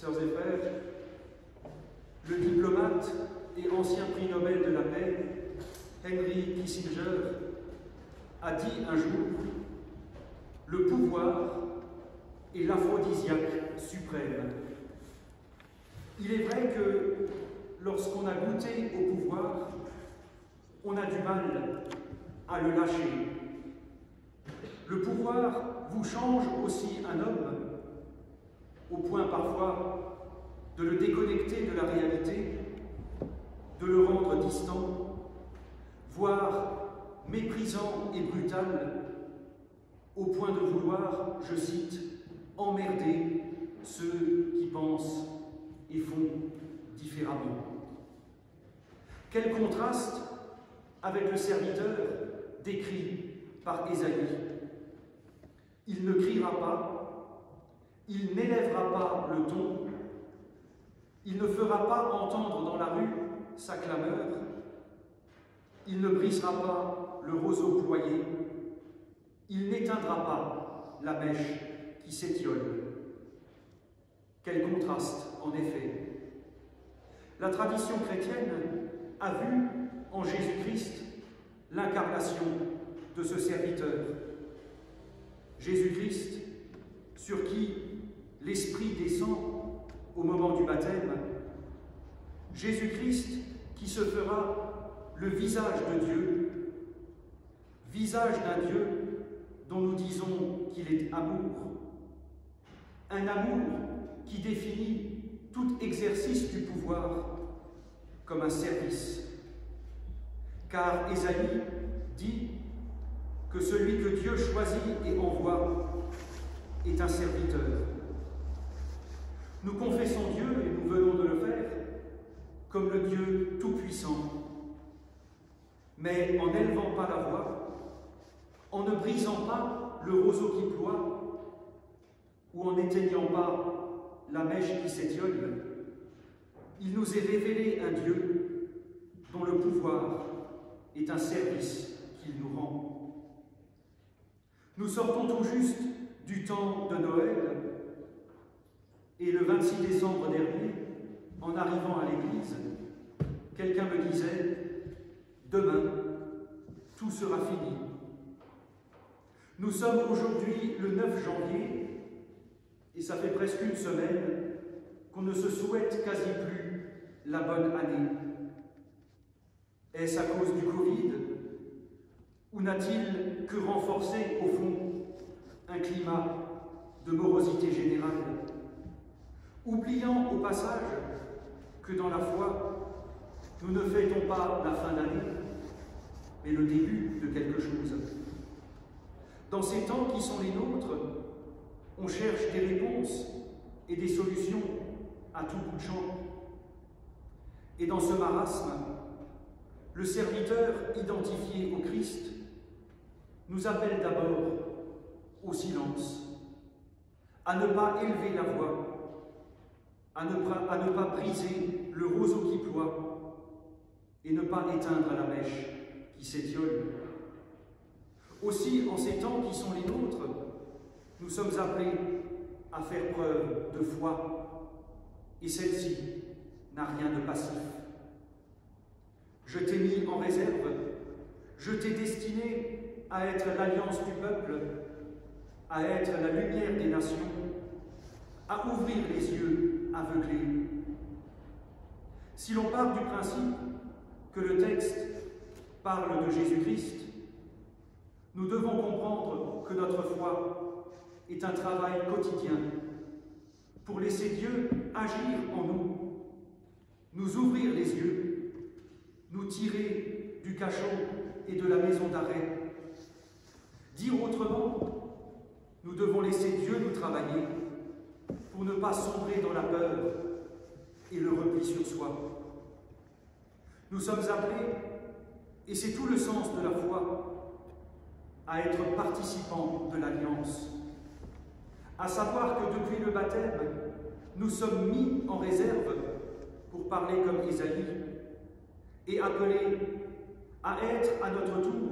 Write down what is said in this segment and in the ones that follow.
Sœurs et frères, le diplomate et ancien prix Nobel de la paix, Henry Kissinger, a dit un jour « Le pouvoir est l'aphrodisiaque suprême ». Il est vrai que lorsqu'on a goûté au pouvoir, on a du mal à le lâcher. Le pouvoir vous change aussi un homme, au point parfois de le déconnecter de la réalité, de le rendre distant, voire méprisant et brutal, au point de vouloir, je cite, « emmerder ceux qui pensent et font différemment ». Quel contraste avec le serviteur décrit par Ésaïe. Il ne criera pas, il n'élèvera pas le ton, il ne fera pas entendre dans la rue sa clameur, il ne brisera pas le roseau ployé, il n'éteindra pas la mèche qui s'étiole. Quel contraste, en effet. La tradition chrétienne a vu en Jésus-Christ l'incarnation de ce serviteur. Jésus-Christ, sur qui l'Esprit descend au moment du baptême, Jésus-Christ qui se fera le visage de Dieu, visage d'un Dieu dont nous disons qu'il est amour, un amour qui définit tout exercice du pouvoir comme un service. Car Ésaïe dit que celui que Dieu choisit et envoie est un serviteur. Nous confessons Dieu, et nous venons de le faire, comme le Dieu tout-puissant. Mais en n'élevant pas la voix, en ne brisant pas le roseau qui ploie, ou en n'éteignant pas la mèche qui s'étiole, il nous est révélé un Dieu dont le pouvoir est un service qu'il nous rend. Nous sortons tout juste du temps de Noël, et le 26 décembre dernier, en arrivant à l'église, quelqu'un me disait « Demain, tout sera fini ». Nous sommes aujourd'hui le 9 janvier, et ça fait presque une semaine qu'on ne se souhaite quasi plus la bonne année. Est-ce à cause du Covid, ou n'a-t-il que renforcé, au fond, un climat de morosité générale, oubliant au passage que dans la foi, nous ne fêtons pas la fin d'année, mais le début de quelque chose. Dans ces temps qui sont les nôtres, on cherche des réponses et des solutions à tout bout de champ. Et dans ce marasme, le serviteur identifié au Christ nous appelle d'abord au silence, à ne pas élever la voix, à ne pas briser le roseau qui ploie et ne pas éteindre la mèche qui s'étiole. Aussi, en ces temps qui sont les nôtres, nous sommes appelés à faire preuve de foi, et celle-ci n'a rien de passif. Je t'ai mis en réserve, je t'ai destiné à être l'alliance du peuple, à être la lumière des nations, à ouvrir les yeux aveuglés. Si l'on part du principe que le texte parle de Jésus-Christ, nous devons comprendre que notre foi est un travail quotidien pour laisser Dieu agir en nous, nous ouvrir les yeux, nous tirer du cachot et de la maison d'arrêt. Dire autrement, nous devons laisser Dieu nous travailler pour ne pas sombrer dans la peur et le repli sur soi. Nous sommes appelés, et c'est tout le sens de la foi, à être participants de l'Alliance, à savoir que depuis le baptême, nous sommes mis en réserve, pour parler comme Ésaïe, et appelés à être à notre tour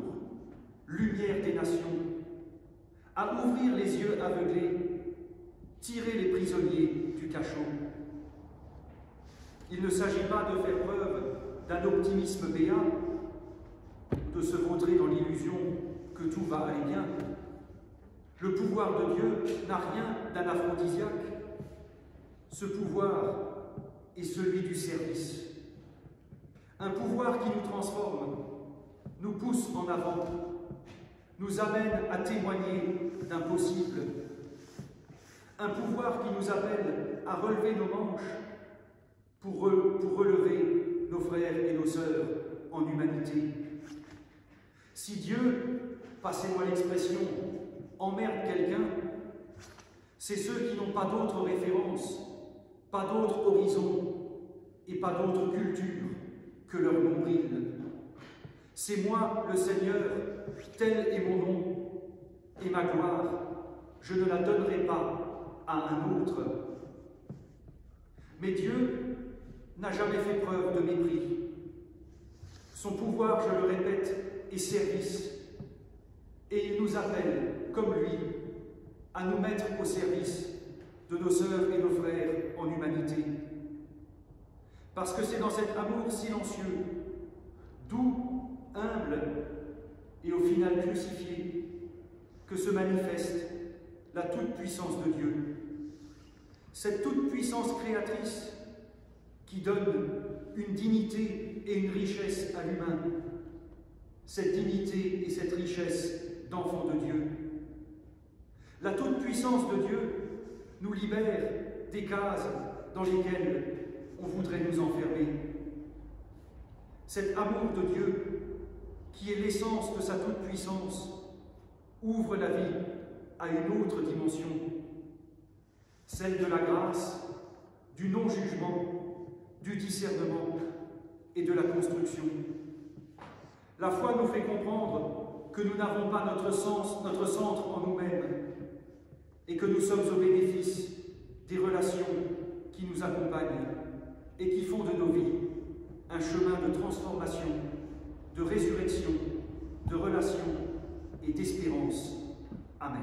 lumière des nations, à ouvrir les yeux aveuglés, tirer les prisonniers du cachot. Il ne s'agit pas de faire preuve d'un optimisme béat, de se vautrer dans l'illusion que tout va aller bien. Le pouvoir de Dieu n'a rien d'un aphrodisiaque. Ce pouvoir est celui du service. Un pouvoir qui nous transforme, nous pousse en avant, nous amène à témoigner d'un possible. Un pouvoir qui nous appelle à relever nos manches pour relever nos frères et nos sœurs en humanité. Si Dieu, passez-moi l'expression, emmerde quelqu'un, c'est ceux qui n'ont pas d'autre référence, pas d'autre horizon et pas d'autre culture que leur nombril. C'est moi, le Seigneur, tel est mon nom, et ma gloire, je ne la donnerai pas à un autre. Mais Dieu n'a jamais fait preuve de mépris. Son pouvoir, je le répète, est service, et il nous appelle, comme lui, à nous mettre au service de nos sœurs et nos frères en humanité. Parce que c'est dans cet amour silencieux, doux, humble et au final crucifié, que se manifeste la toute-puissance de Dieu. Cette toute-puissance créatrice qui donne une dignité et une richesse à l'humain, cette dignité et cette richesse d'enfant de Dieu. La toute-puissance de Dieu nous libère des cases dans lesquelles on voudrait nous enfermer. Cet amour de Dieu, qui est l'essence de sa toute-puissance, ouvre la vie à une autre dimension, celle de la grâce, du non-jugement, du discernement et de la construction. La foi nous fait comprendre que nous n'avons pas notre centre en nous-mêmes et que nous sommes au bénéfice des relations qui nous accompagnent et qui font de nos vies un chemin de transformation, de résurrection, de relation et d'espérance. Amen.